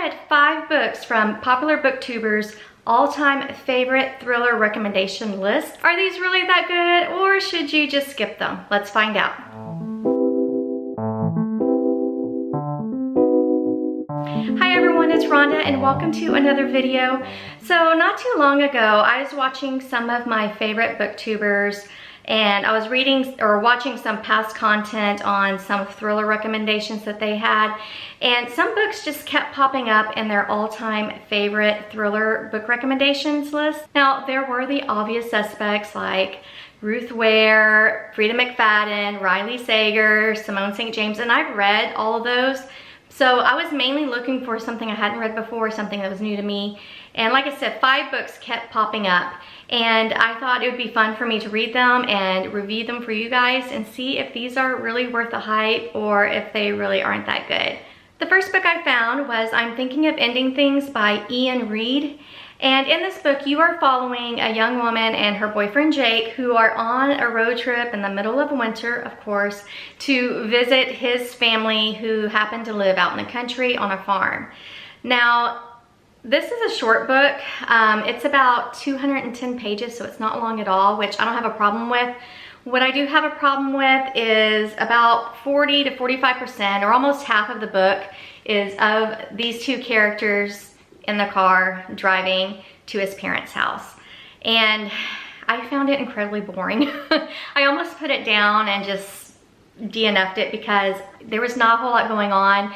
read 5 books from popular booktubers' all-time favorite thriller recommendation list. Are these really that good, or should you just skip them? Let's find out. Hi everyone, it's Rhonda and welcome to another video. So not too long ago, I was watching some of my favorite booktubers and I was reading or watching some past content on some thriller recommendations that they had, and some books just kept popping up in their all-time favorite thriller book recommendations list. Now, there were the obvious suspects like Ruth Ware, Frida McFadden, Riley Sager, Simone St. James, and I've read all of those. So I was mainly looking for something I hadn't read before, something that was new to me. And like I said, 5 books kept popping up. And I thought it would be fun for me to read them and review them for you guys and see if these are really worth the hype or if they really aren't that good. The first book I found was I'm Thinking of Ending Things by Ian Reid. And in this book, you are following a young woman and her boyfriend Jake, who are on a road trip in the middle of winter, of course, to visit his family who happen to live out in the country on a farm. Now, this is a short book. It's about 210 pages, so it's not long at all, which I don't have a problem with. What I do have a problem with is about 40 to 45%, or almost half of the book, is of these two characters in the car driving to his parents' house. And I found it incredibly boring. I almost put it down and just DNF'd it because there was not a whole lot going on.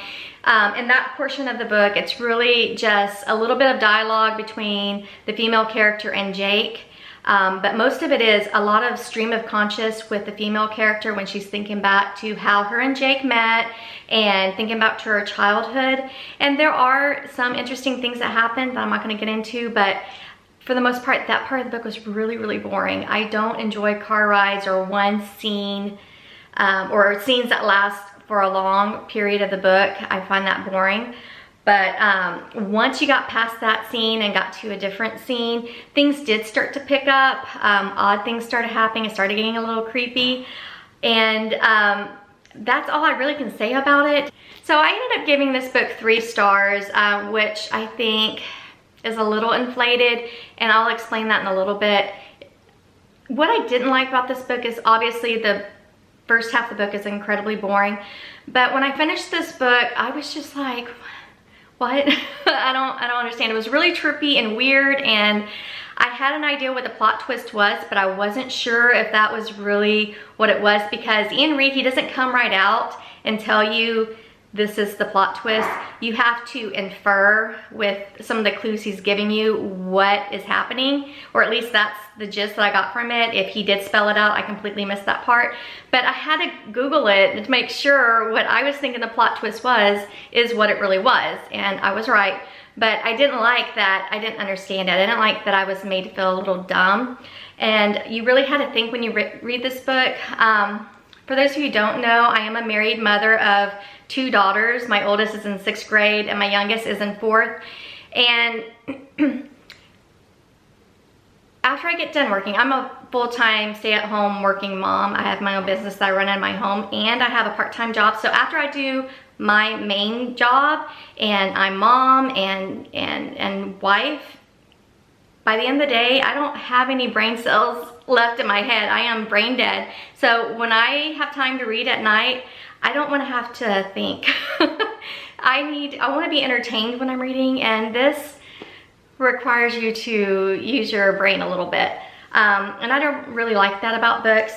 In that portion of the book, it's really just a little bit of dialogue between the female character and Jake. But most of it is a lot of stream of conscious with the female character when she's thinking back to how her and Jake met and thinking back to her childhood. And there are some interesting things that happen that I'm not going to get into, but for the most part, that part of the book was really, really boring. I don't enjoy car rides or one scene or scenes that last for a long period of the book. I find that boring. But once you got past that scene and got to a different scene, things did start to pick up. Odd things started happening. It started getting a little creepy. And that's all I really can say about it. So I ended up giving this book 3 stars, which I think is a little inflated. And I'll explain that in a little bit. What I didn't like about this book is obviously the first half of the book is incredibly boring. But when I finished this book, I was just like, what? I don't understand. It was really trippy and weird, and I had an idea what the plot twist was, but I wasn't sure if that was really what it was, because Ian Reid, he doesn't come right out and tell you this is the plot twist. You have to infer with some of the clues he's giving you what is happening, or at least that's the gist that I got from it. If he did spell it out, I completely missed that part. But I had to Google it to make sure what I was thinking the plot twist was is what it really was, and I was right. But I didn't like that I didn't understand it. I didn't like that I was made to feel a little dumb. And you really had to think when you read this book. For those of you who don't know, I am a married mother of 2 daughters. My oldest is in 6th grade and my youngest is in 4th. And after I get done working, I'm a full-time stay-at-home working mom. I have my own business that I run in my home, and I have a part-time job. So after I do my main job and I'm mom and wife, by the end of the day, I don't have any brain cells left in my head. I am brain dead. So when I have time to read at night, I don't want to have to think. I want to be entertained when I'm reading, and this requires you to use your brain a little bit. And I don't really like that about books.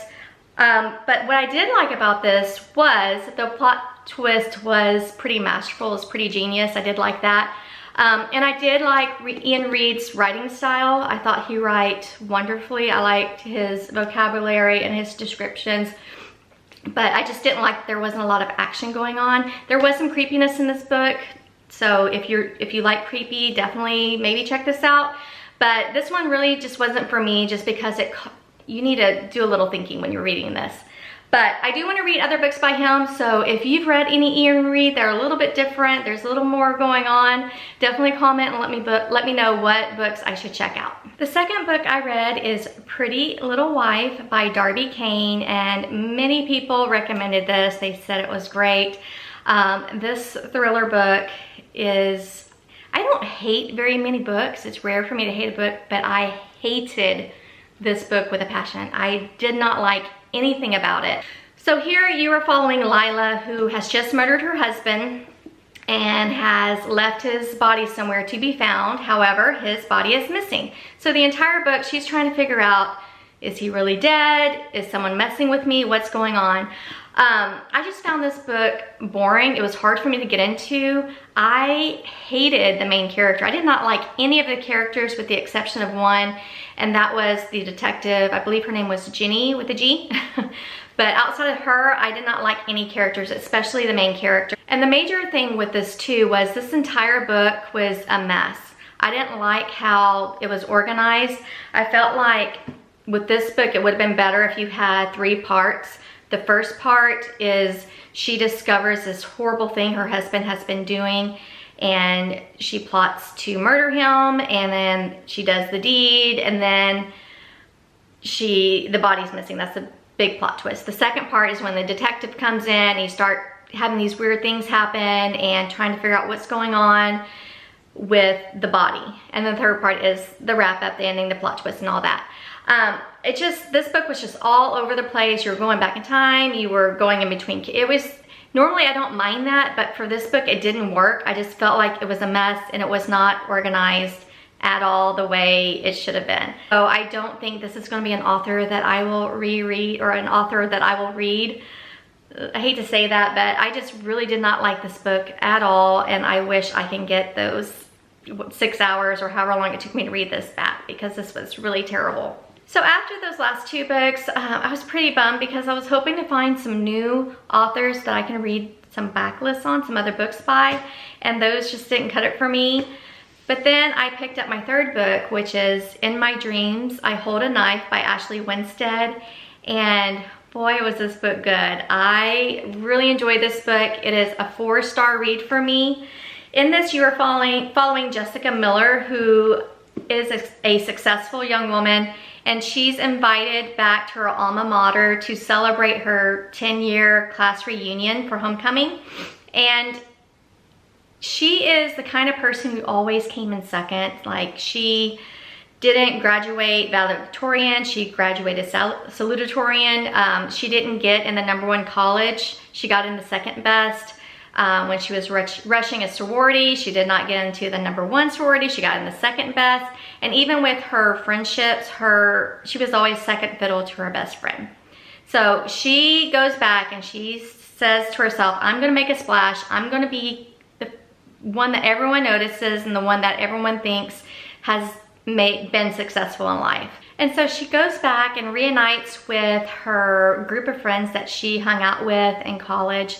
But what I did like about this was the plot twist was pretty masterful. It was pretty genius. I did like that. And I did like Ian Reid's writing style. I thought he wrote wonderfully. I liked his vocabulary and his descriptions. But I just didn't like there wasn't a lot of action going on. There was some creepiness in this book. So if you like creepy, definitely maybe check this out. But this one really just wasn't for me, just because you need to do a little thinking when you're reading this. But I do want to read other books by him, so if you've read any Ian Reid, they're a little bit different, there's a little more going on, definitely comment and let me know what books I should check out. The second book I read is Pretty Little Wife by Darby Kane, and many people recommended this. They said it was great. This thriller book is I don't hate very many books. It's rare for me to hate a book, but I hated this book with a passion. I did not like anything about it. So here you are following Lila, who has just murdered her husband and has left his body somewhere to be found. However, his body is missing. So the entire book, she's trying to figure out, is he really dead? Is someone messing with me? What's going on? I just found this book boring. It was hard for me to get into. I hated the main character. I did not like any of the characters with the exception of one, and that was the detective. I believe her name was Jenny with a G. But outside of her, I did not like any characters, especially the main character. And the major thing with this too was this entire book was a mess. I didn't like how it was organized. I felt like with this book, it would have been better if you had 3 parts. The first part is she discovers this horrible thing her husband has been doing, and she plots to murder him, and then she does the deed, and then the body's missing. That's a big plot twist. The second part is when the detective comes in and you start having these weird things happen and trying to figure out what's going on with the body. And the third part is the wrap up, the ending, the plot twist and all that. This book was just all over the place. You were going back in time, you were going in between. Normally I don't mind that, but for this book it didn't work. I just felt like it was a mess and it was not organized at all the way it should have been. So I don't think this is going to be an author that I will reread, or an author that I will read. I hate to say that, but I just really did not like this book at all, and I wish I can get those 6 hours or however long it took me to read this back, because this was really terrible. So after those last 2 books, I was pretty bummed because I was hoping to find some new authors that I can read some backlists on, some other books by, and those just didn't cut it for me. But then I picked up my 3rd book, which is In My Dreams, I Hold a Knife by Ashley Winstead. And boy, was this book good. I really enjoyed this book. It is a 4-star read for me. In this, you are following Jessica Miller, who is a successful young woman, and she's invited back to her alma mater to celebrate her 10-year class reunion for homecoming. And she is the kind of person who always came in second. Like, she didn't graduate valedictorian, she graduated salutatorian. She didn't get in the #1 college. She got in the second best. When she was rushing a sorority, she did not get into the #1 sorority. She got in the second best. And even with her friendships, she was always second fiddle to her best friend. So she goes back and she says to herself, I'm gonna make a splash. I'm gonna be the one that everyone notices and the one that everyone thinks has been successful in life. And so she goes back and reunites with her group of friends that she hung out with in college.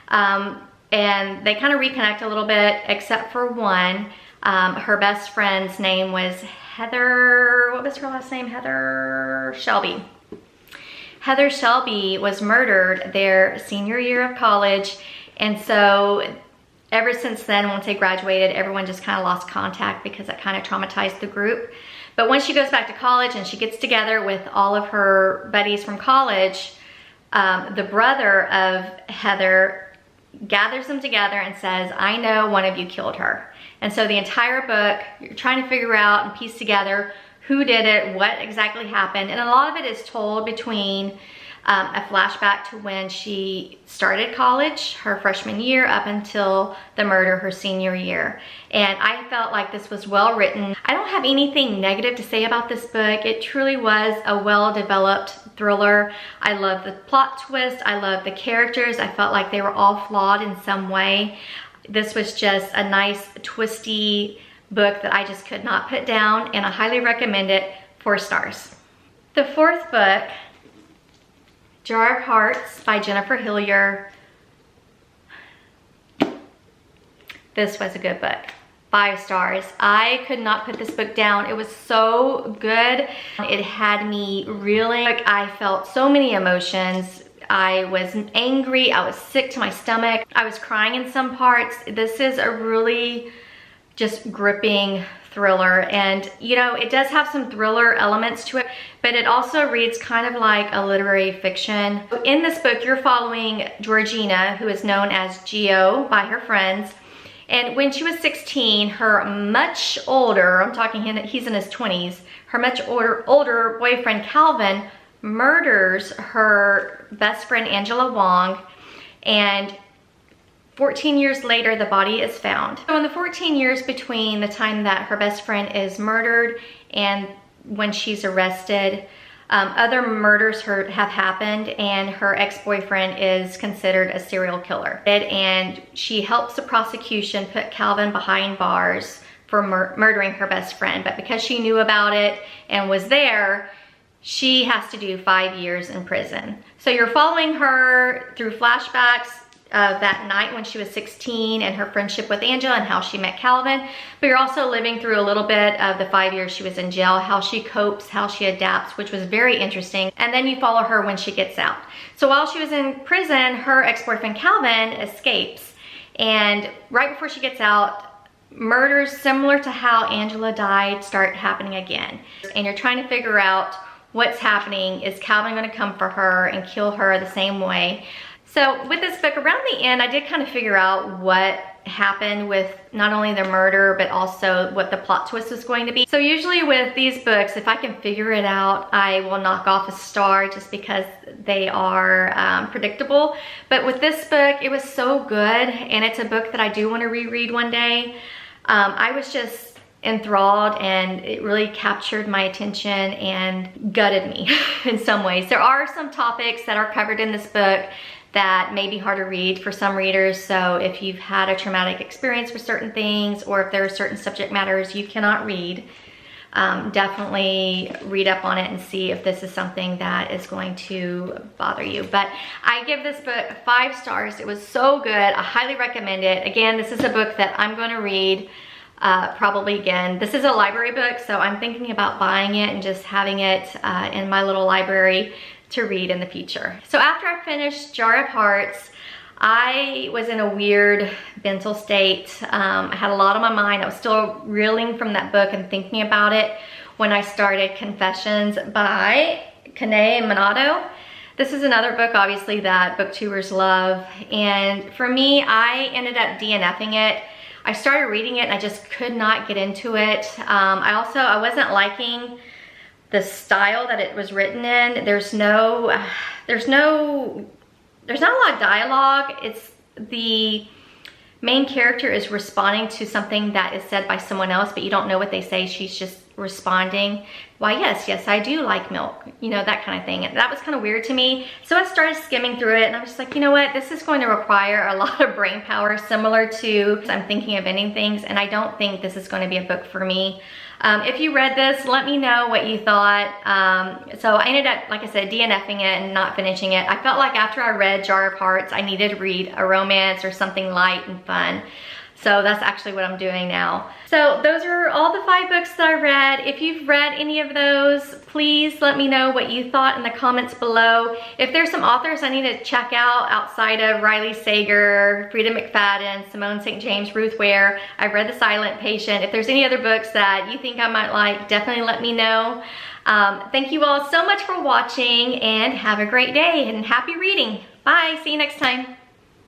And they kind of reconnect a little bit, except for one. Her best friend's name was Heather, what was her last name? Heather Shelby. Heather Shelby was murdered their senior year of college. And so ever since then, once they graduated, everyone just kind of lost contact because it kind of traumatized the group. But when she goes back to college and she gets together with all of her buddies from college, the brother of Heather gathers them together and says, I know one of you killed her. And so the entire book, you're trying to figure out and piece together who did it, what exactly happened. And a lot of it is told between a flashback to when she started college, her freshman year, up until the murder her senior year. And I felt like this was well written. I don't have anything negative to say about this book. It truly was a well-developed thriller. I love the plot twist. I love the characters. I felt like they were all flawed in some way. This was just a nice, twisty book that I just could not put down, and I highly recommend it. 4 stars. The 4th book, Jar of Hearts by Jennifer Hillier. This was a good book. 5 stars. I could not put this book down. It was so good. It had me reeling. I felt so many emotions. I was angry. I was sick to my stomach. I was crying in some parts. This is a really just gripping thriller, and you know, it does have some thriller elements to it, but it also reads kind of like a literary fiction. In this book, you're following Georgina, who is known as Geo by her friends, And when she was 16, her much older, I'm talking he's in his 20s, her much older boyfriend Calvin murders her best friend Angela Wong, and 14 years later the body is found. So in the 14 years between the time that her best friend is murdered and when she's arrested, other murders have happened, and her ex-boyfriend is considered a serial killer. And she helps the prosecution put Calvin behind bars for murdering her best friend. But because she knew about it and was there, she has to do 5 years in prison. So you're following her through flashbacks of that night when she was 16 and her friendship with Angela and how she met Calvin, but you're also living through a little bit of the 5 years she was in jail, how she copes, how she adapts, which was very interesting. And then you follow her when she gets out. So while she was in prison, her ex-boyfriend Calvin escapes, and right before she gets out, murders similar to how Angela died start happening again. And you're trying to figure out what's happening. Is Calvin going to come for her and kill her the same way? So with this book, around the end, I did kind of figure out what happened with not only the murder, but also what the plot twist was going to be. So usually with these books, if I can figure it out, I will knock off a star just because they are predictable. But with this book, it was so good, and it's a book that I do want to reread one day. I was just enthralled, and it really captured my attention and gutted me in some ways. There are some topics that are covered in this book that may be hard to read for some readers. So if you've had a traumatic experience with certain things, or if there are certain subject matters you cannot read, definitely read up on it and see if this is something that is going to bother you. But I give this book 5 stars. It was so good. I highly recommend it. Again, this is a book that I'm going to read probably again. This is a library book, so I'm thinking about buying it and just having it in my little library to read in the future. So after I finished Jar of Hearts, I was in a weird mental state. I had a lot on my mind. I was still reeling from that book and thinking about it when I started Confessions by Kanae Minato. This is another book, obviously, that Booktubers love. And for me, I ended up DNFing it. I started reading it and I just could not get into it. I wasn't liking the style that it was written in. There's not a lot of dialogue. It's the main character is responding to something that is said by someone else, but you don't know what they say. She's just responding, why, yes, I do like milk, you know, that kind of thing. And that was kind of weird to me. So I started skimming through it, and I was just like, you know what, this is going to require a lot of brain power, similar to I'm thinking of ending things, and I don't think this is going to be a book for me. If you read this, let me know what you thought. So I ended up, like I said, DNFing it and not finishing it. I felt like after I read Jar of Hearts, I needed to read a romance or something light and fun. So that's actually what I'm doing now. So those are all the 5 books that I read. If you've read any of those, please let me know what you thought in the comments below. If there's some authors I need to check out outside of Riley Sager, Frida McFadden, Simone St. James, Ruth Ware, I've read The Silent Patient. If there's any other books that you think I might like, definitely let me know. Thank you all so much for watching, and have a great day and happy reading. Bye, see you next time.